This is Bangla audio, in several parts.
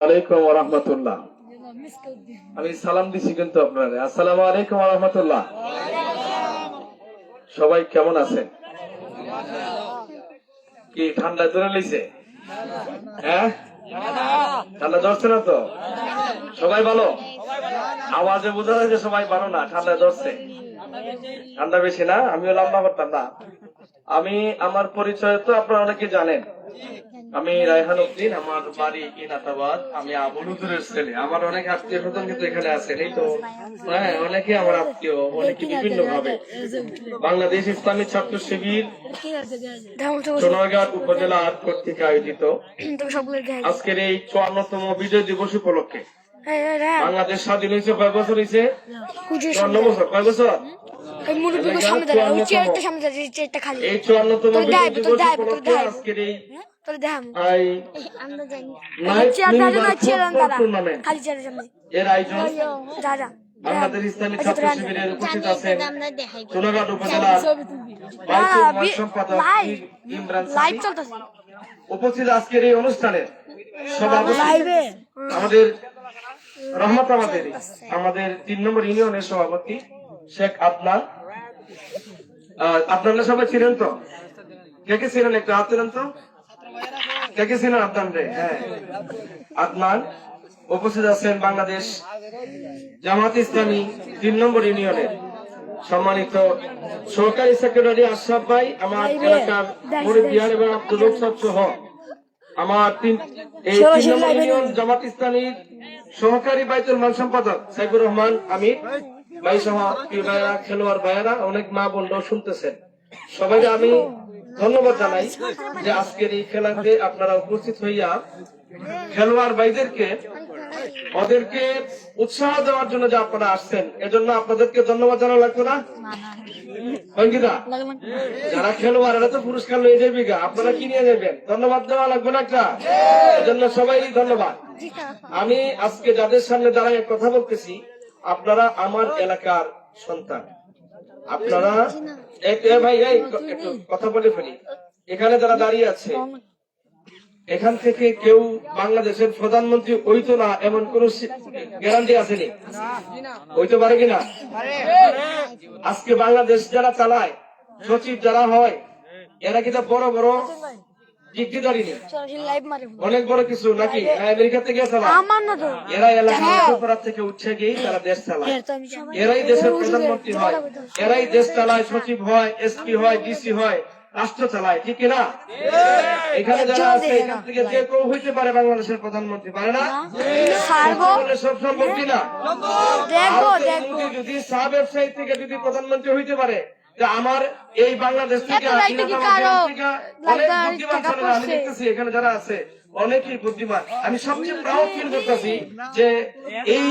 আলাইকুম ওয়া রাহমাতুল্লাহ। আমি সালাম দিছি কিন্তু আপনারা। আসসালামু আলাইকুম ওয়া রাহমাতুল্লাহ। সবাই কেমন আছেন? কি ঠান্ডা ধরে লইছে? হ্যাঁ, ঠান্ডা ধরছে না তো? সবাই ভালো? আওয়াজে বোঝা যায় যে সবাই ভালো না, ঠান্ডা ধরছে। ঠান্ডা বেশি না? আমিও লম্বা করতাম না। আমি আমার পরিচয় তো আপনারা অনেকে জানেন। আমি রায়হান উদ্দিন, আমার বাড়ি ইনাতাবাদ। আমি আবুলুদুরের ছেলে। আমার অনেক আত্মীয় স্বজন কিন্তু এখানে আছেন। এই তো হ্যাঁ, অনেকে আমার আত্মীয়, অনেকে বিভিন্ন ভাবে। বাংলাদেশ ইসলামী ছাত্র শিবির সোনারগাঁ উপজেলা কর্তৃক আয়োজিত আজকের এই 54তম বিজয় দিবস উপলক্ষে বাংলাদেশ স্বাধীন হয়েছে কয় বছর হয়েছে? 54 বছর। কয় বছর? এই 54তম বিজয় দিবস উপলক্ষে আজকের এই এর আয়োজন বাংলাদেশ ইসলামী ছাত্র শিবিরের উপস্থিত আছেন সোনারগাঁ উপজেলার সম্পাদক ইমরান উপস্থিত আজকের এই অনুষ্ঠানের সভাপতি আমাদের রহমত আমাদের 3 নম্বর ইউনিয়নের সভাপতি শেখ আদনান। আপনারা সবাই ছিলেন তো? কে কে ছিলেন একটু হাত তুলেন তো। কে কে ছিলেন আদনান রে? হ্যাঁ, আদনান। উপস্থিত আছেন বাংলাদেশ জামাত ইসলামী 3 নম্বর ইউনিয়নের সম্মানিত সহকারী সেক্রেটারি আশরাফ ভাই, আমার এলাকার মুরব্বিয়ান এবং আব্দুল রহমান সহ আমার এই 3 নম্বর ইউনিয়ন জামাত ইসলামীর সহকারী বাইতুল মাল সম্পাদক সাইফুর রহমান আমির ভাই সহ ভাইয়েরা, খেলোয়াড় ভাইয়েরা, অনেক মা বোনরাও শুনতেছেন। সবাইকে আমি ধন্যবাদ জানাই যে আজকের এই খেলাতে আপনারা উপস্থিত হইয়া খেলোয়াড় ভাইদেরকে ওদেরকে উৎসাহ দেওয়ার জন্য যে আপনারা আসছেন, এজন্য আপনাদেরকে ধন্যবাদ জানানো লাগবে না? যারা খেলোয়াড় এরা তো পুরস্কার লয়ে যাবে, আপনারা কি নিয়ে যাবেন? ধন্যবাদ দেওয়া লাগবে না একটা? এজন্য সবাই ধন্যবাদ। আমি আজকে যাদের সামনে দাঁড়ায় কথা বলতেছি, আপনারা আমার এলাকার সন্তান। আপনারা ভাই একটু কথা বলে ফেলি। এখানে যারা দাঁড়িয়ে আছে, এখান থেকে কেউ বাংলাদেশের প্রধানমন্ত্রী হইতো না এমন কোন গ্যারান্টি আসেনি? হইতে পারে কিনা? আজকে বাংলাদেশ যারা চালায়, সচিব যারা হয়, এরা কিন্তু বড় বড় ডিগ্রিধারী নেই, অনেক বড় কিছু নাকি আমেরিকা থেকে চালায়। এরা এলাকা থেকে উঠছে গিয়ে তারা দেশ চালায়। এরাই দেশের প্রধানমন্ত্রী হয়, এরাই দেশ চালায়, সচিব হয়, এসপি হয়, ডিসি হয়, রাষ্ট্র চালায়, ঠিক কিনা? এখানে যারা আছে এখান থেকে যে কেউ হইতে পারে বাংলাদেশের প্রধানমন্ত্রী, পারে না? সব সম্ভব কিনা? যদি চা ব্যবসায়ী থেকে যদি প্রধানমন্ত্রী হইতে পারে, আমার এই বাংলাদেশ থেকে অনেক বুদ্ধিমান ছেলেরা আমি দেখতেছি এখানে যারা আছে অনেকেই বুদ্ধিমান। আমি সবচেয়ে প্রাউড ফিল করতেছি যে এই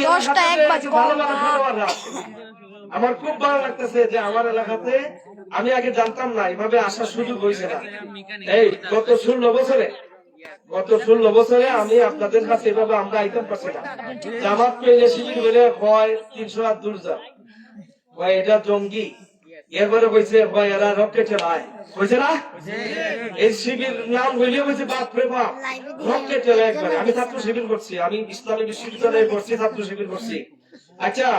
ভালো ভালো খেলোয়াড়রা। আমার খুব ভালো লাগতেছে যে আমার এলাকাতে আমি আগে জানতাম না, এভাবে আসার সুযোগ হয়েছে না। এই গত 16 বছরে আমি আপনাদের কাছে এভাবে আমরা আইতেম পারছি না। জামাত পেয়ে শিবির বলে হয় 300 হাত দূর যা হয়, এটা জঙ্গি। এরপরে কইছে ভাই এরা রকেট চালায়, কইছে না? এই শিবির নাম হইলে কইছে বাপরে বাপ রকেট চালায় একবারে। আমি ছাত্র শিবির করছি, আমি ইসলামী বিশ্ববিদ্যালয়ে করছি, ছাত্র শিবির করছি। আচ্ছা,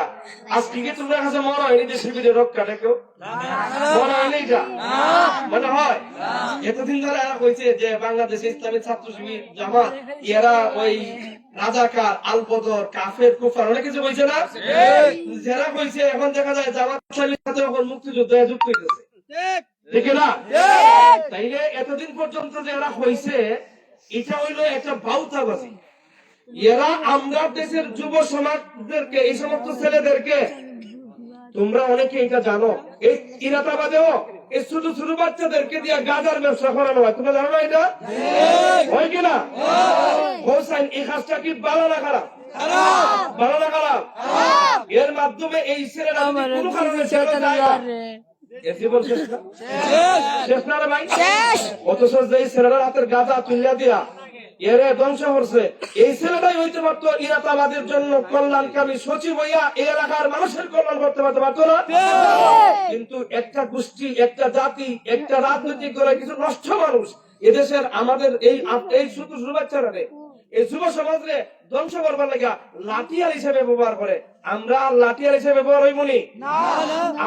আজকে কি তোমরা কাছে মনে হয়নি যে শিবিরের রোগ কাটে কেউ? মনে হয়নি? এটা মনে হয়? এতদিন ধরে এরা কইছে যে বাংলাদেশ ইসলামী ছাত্র শিবির জামাত এরা ওই রাজাকার, আলবদর, কাফের, কুফার অনেক কিছু কইছে না? যারা কইছে এখন দেখা যায় জামাত সাথে এখন মুক্তিযুদ্ধে যুক্ত হইতেছে, ঠিক না? তাইলে এতদিন পর্যন্ত যে এরা কইছে এটা হইলো একটা বাউতাবাজি। এরা আমরা দেশের যুব সমাজদেরকে, এই সমস্ত ছেলেদেরকে, তোমরা অনেকে এটা জানো, এই ইরাতাবাদেও এই ছোট ছোট বাচ্চাদেরকে দিয়ে গাঁজার ব্যবসা করানো হয়। তোমরা জানো না এটা হয় কিনা? হোসেন এই কাজটা কি ভালো না খারাপ? ভালো না খারাপ? এর মাধ্যমে এই ছেলেরা কোনো কারণে জীবন শেষ না রে ভাই। অথচ যে ছেলেরা হাতের গাঁজা তুলিয়া দিয়া এরে ধ্বংস করছে, এই ছেলেটাই হইতে পারতো ইরাতাবাদের জন্য কল্যাণকামী সচিব হইয়া এই এলাকার মানুষের কল্যাণ করতে পারতো না? কিন্তু একটা গোষ্ঠী, একটা জাতি, একটা রাজনৈতিক দলের কিছু নষ্ট মানুষ এদেশের আমাদের এই ছোট ছোট বাচ্চারা এই যুব সমাজরে ধ্বংস করবার লাগা লাঠিয়াল হিসেবে ব্যবহার করে। আমরা লাঠিয়াল হিসেবে ব্যবহার হইবনি।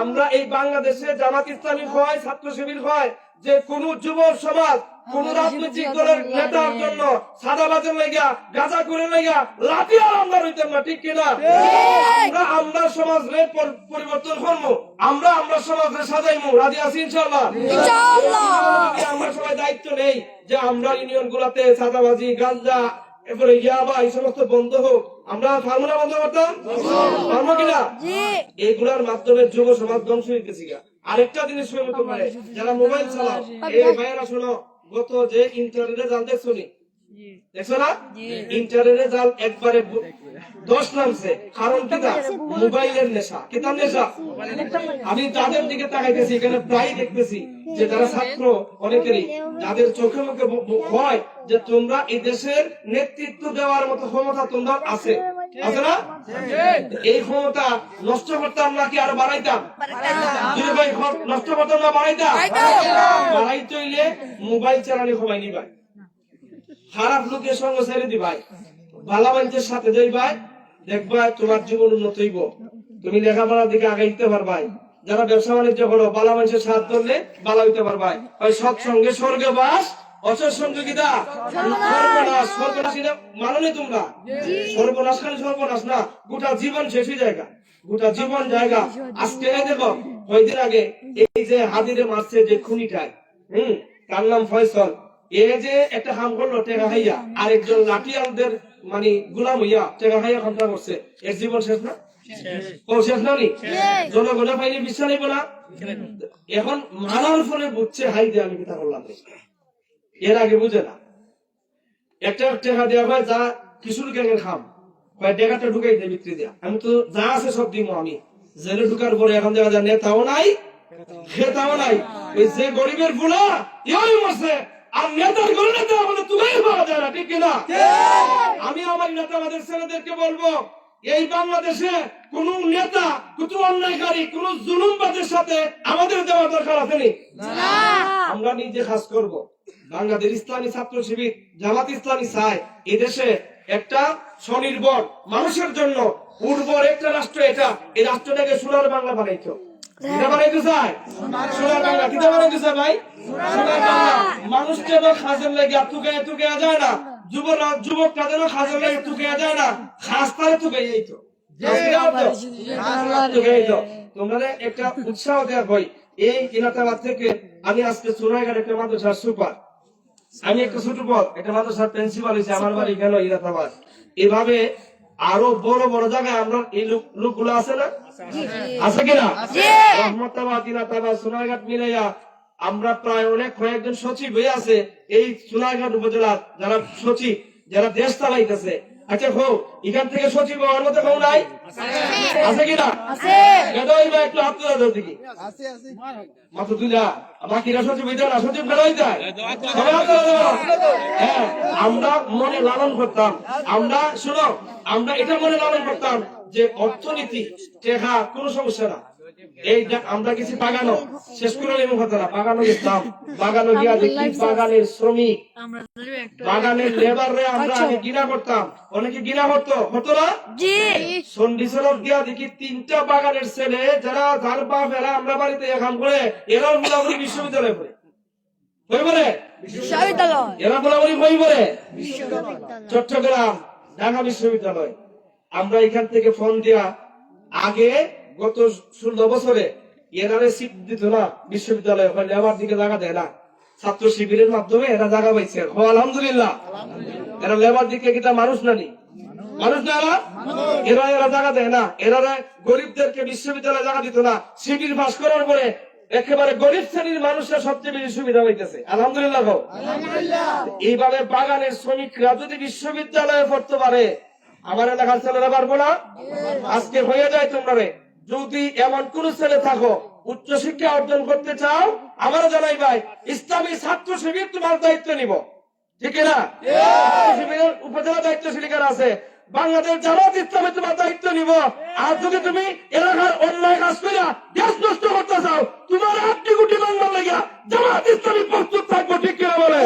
আমরা এই বাংলাদেশে জামাত ইসলামী হয়, ছাত্র শিবির হয়, যে কোন যুব সমাজ কোন রাজনৈতিক দলের নেতার জন্য সাদাবাজের লেগা গাঁজা করে লেগা লাঠিয়াল আমরা হইতাম না, ঠিক কিনা? আমরা সমাজরে পরিবর্তন করবো, আমরা সমাজরে সাজাইমু। রাজি আছি ইনশাআল্লাহ? আমরা সবাই দায়িত্ব নেই যে আমরা ইউনিয়ন গুলাতে সাদাবাজি গাঁজা এরপরে ইয়াবা এই সমস্ত বন্ধ হোক। আমরা পারবো না বন্ধ করতাম? পারবো কিনা? এগুলার মাধ্যমে যুব সমাজ ধ্বংস হইতেছি। আরেকটা জিনিস হতে পারে, যারা মোবাইল চালাও, এই ভাইয়েরা শোনো, গত যে ইন্টারের রেজাল্ট দেখছো নি? দেখছো না? ইন্টারের রেজাল্ট একবারে 10 নামছে। কারণ কিনা? মোবাইলের নেশা। কিতাব নেশা। আমি তাদের দিকে তাকাইতেছি, এখানে প্রায় দেখতেছি যে যারা ছাত্র অনেকেরই যাদের চোখে মুখে হয় যে তোমরা এই দেশের নেতৃত্ব দেওয়ার মতো ক্ষমতা তোমরা আছে না? এই ক্ষমতা নষ্ট করতাম নাকি আরো বাড়াইতাম? নষ্ট করতাম না বাড়াইতাম? বাড়াইতে হইলে মোবাইল চালানি কমাই নিবাই, খারাপ লোকের সঙ্গে ছেড়ে দিবাই, ভালো মানুষের সাথে যাইবাই, দেখবা তোমার জীবন উন্নত হইব, তুমি লেখাপড়ার দিকে আগাইতে পারবাই। যারা ব্যবসা বাণিজ্য করো, ভালো মানুষের সাথ ধরলে ভালো হইতে পারবাই। ওই সৎসঙ্গে স্বর্গে বাস, অসৎ সঙ্গে কিনা সর্বনাশ। সর্বনাশ মাননি তোমরা? সর্বনাশ খালি সর্বনাশ না, গোটা জীবন শেষ হয়ে জায়গা, গোটা জীবন জায়গা। আজকে দেখো কয়েকদিন আগে এই যে হাদিরে মারছে যে খুনিটায়, তার নাম ফয়সল, এ যে একটা হাম করলো টেকা হাইয়া, আরেকজন লাঠিয়ালদের মানে গুলাম হইয়া টেকা হাইয়া হামটা করছে, এর জীবন শেষ না? ও শেষ না নি? জনগণের পাইনি বিশ্বাস নিব না। এখন মারার ফলে বুঝছে হাই দিয়ে আমি কিতা করলাম, এর আগে বুঝে না। একটা টেকা দেওয়া হয় যা কিশোর গ্যাংয়ের খাম, টেকাটা ঢুকাই দেয় বিক্রি দেয়া, আমি তো যা আছে সব দিব। আমি জেলে ঢুকার পরে এখন দেখা যায় নেতাও নাই খেতাও নাই, ওই যে গরিবের বুড়া ইই মরছে, আর নেতার ঘরে নেতা আমাদের তুলাই পাওয়া যায় না, ঠিক কিনা? আমি আমার নেতা আমাদের ছেলেদেরকে বলবো, এই বাংলাদেশে কোন নেতা কোন অন্যায়কারী কোন জুলুমবাদের সাথে আমাদের দেওয়া দরকার আছে নি? আমরা নিজে কাজ করব। বাংলাদেশ ইসলামী ছাত্র শিবির জামাত ইসলামী চায় এদেশে একটা স্বনির্ভর মানুষের জন্য উর্বর একটা রাষ্ট্র, এটা এই রাষ্ট্রটাকে সোনার বাংলা বানাইতো। এটা বানাইতে চায় সোনার বাংলা। কিটা বানাইতে চায় ভাই? সোনার বাংলা। মানুষকে যেন খাজের লেগে তুকে যায় না, যুবকটা যেন খাজের লেগে তুকে যায় না, খাস তারে তুকে যাইতো। তোমরা একটা উৎসাহ দেওয়া হয়। এই এলাকাবাদ থেকে আমি আজকে সোনাইঘাট একটা মাদ্রাসার সুপার, আমি একটা ছোট পদ একটা মাদ্রাসার প্রিন্সিপাল হয়েছে, আমার বাড়ি গেল ইলাহাবাদ। এভাবে আরো বড় বড় জায়গায় আমরা এই লোকগুলো আছে না? আছে কিনা? রহমতাবাদ ইলাহাবাদ সোনাইঘাট মিলাইয়া আমরা প্রায় অনেক কয়েকজন সচিব হয়ে আছে এই সোনাইঘাট উপজেলার, যারা সচিব, যারা দেশ চালাইতেছে। আচ্ছা হোক, এখান থেকে সচিব হওয়ার মতো কেউ নাই? আছে কিনা? একটু হাত তোলা দাও দেখি। মাত্র তুলা বাকিরা সচিব হইতে না, সচিব কেন হইতে? হ্যাঁ, আমরা মনে লালন করতাম, আমরা শোনো, আমরা এটা মনে লালন করতাম যে অর্থনীতি টেকা কোনো সমস্যা না। এই আমরা কিছু বাগানো শেষ করে নেব কথা না, বাগানো গেছিলাম, বাগানো গিয়া দেখি বাগানের শ্রমিক, বাগানের লেবাররে আমরা আগে গিনা করতাম, অনেকে গিনা হতো না? সন্ডিসরফ দিয়া দেখি 3টা বাগানের ছেলে যারা যার বাপ এরা আমরা বাড়িতে কাম করে, এরাও মোটামুটি বিশ্ববিদ্যালয়ে পড়ে। এরা মোটামুটি বই পড়ে চট্টগ্রাম ঢাকা বিশ্ববিদ্যালয়। আমরা এখান থেকে ফোন দিয়া আগে গত 16 বছরে এরারে সিট দিত না বিশ্ববিদ্যালয়ে, লেবার দিকে জায়গা দেয় না, ছাত্র শিবিরের মাধ্যমে এরা জায়গা পাইছে। আলহামদুলিল্লাহ, এরা লেবার দিকে কিটা মানুষ নানি, মানুষ না এরা, এরা জায়গা দেয় না, এরা গরিবদেরকে বিশ্ববিদ্যালয়ে জায়গা দিত না। শিবির পাস করার পরে একেবারে গরিব শ্রেণীর মানুষরা সবচেয়ে বেশি সুবিধা পাইতেছে। আলহামদুলিল্লাহ। এইভাবে বাগানের শ্রমিকরা যদি বিশ্ববিদ্যালয়ে পড়তে পারে, আমার এলাকার ছেলেরা পারবো না? আজকে হয়ে যায় তোমরা যদি এমন কোন ছেলে থাকো উচ্চ শিক্ষা অর্জন করতে চাও, আমারও জানাই ভাই, ইসলামী ছাত্র শিবির তোমার দায়িত্ব নিব, ঠিক না? শিবিরের উপজেলা দায়িত্বশীল আছে, বাংলাদেশ জামাত ইসলামে তোমার দায়িত্ব নিব। আর যদি তুমি এলাকার অন্যায় কাজ করিয়া দেশ নষ্ট করতে চাও, তোমার 8 কোটি বাংলা লাগিয়া জামাত ইসলামী প্রস্তুত থাকবো, ঠিক কিনা বলে?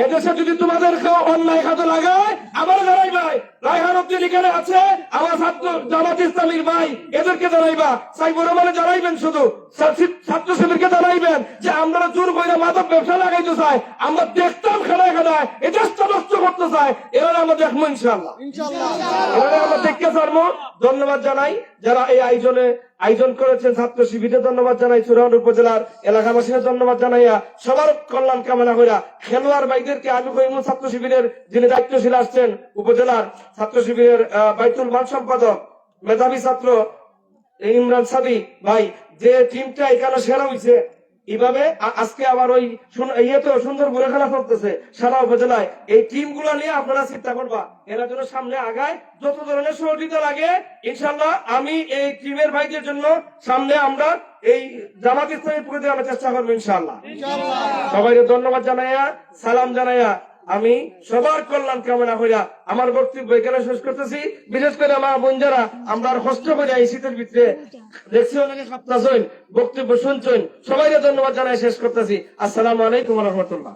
এদেশে যদি তোমাদের কেউ অন্যায় খাতে লাগায় আবার জানাইবাই। রায়হান উদ্দিন এখানে আছে, আমার ছাত্র জামাত ইসলামীর ভাই, এদেরকে জানাইবা। সাইবুর রহমানে জানাইবেন, শুধু ছাত্র শিবিরকে জানাইবেন যে আমরা জোর করে মাদক ব্যবসা লাগাইতে চাই, আমরা দেখতাম খেলায় খেলায় এই দেশটা নষ্ট করতে চাই, এরা আমরা দেখবো ইনশাল্লাহ। এবারে আমরা দেখতে পারবো। ধন্যবাদ জানাই যারা এই আয়োজন করেছেন, ছাত্র শিবিরের ধন্যবাদ জানাই, চুরাউন উপজেলার এলাকাবাসীদের ধন্যবাদ জানাইয়া সবার কল্যাণ কামনা করিয়া খেলোয়াড় ভাইদেরকে আমি কইমু, ছাত্র শিবিরের যিনি দায়িত্বশীল আসছেন উপজেলার ছাত্র শিবিরের বাইতুল মান সম্পাদক মেধাবী ছাত্র ইমরান সাদি ভাই, যে টিমটা এখানে সেরা হয়েছে, এইভাবে আজকে আবার ওই ইয়েতে সুন্দর ঘুরে খেলা চলতেছে সারা উপজেলায়, এই টিম গুলা নিয়ে আপনারা চিন্তা করবা, এরা যেন সামনে আগায়, যত ধরনের সহযোগিতা লাগে ইনশাল্লাহ আমি এই টিমের ভাইদের জন্য সামনে আমরা এই জামাত ইসলামের প্রতি আমরা চেষ্টা করবো ইনশাল্লাহ। সবাই ধন্যবাদ জানাইয়া সালাম জানাইয়া আমি সবার কল্যাণ কামনা করিয়া আমার বক্তব্য এখানে শেষ করতেছি। বিশেষ করে আমার বোন যারা আমরা কষ্ট করে এই শীতের ভিতরে দেখছি অনেকে বক্তব্য শুনছেন, সবাই ধন্যবাদ জানাই শেষ করতেছি। আসসালামু আলাইকুম ওয়া রাহমাতুল্লাহ।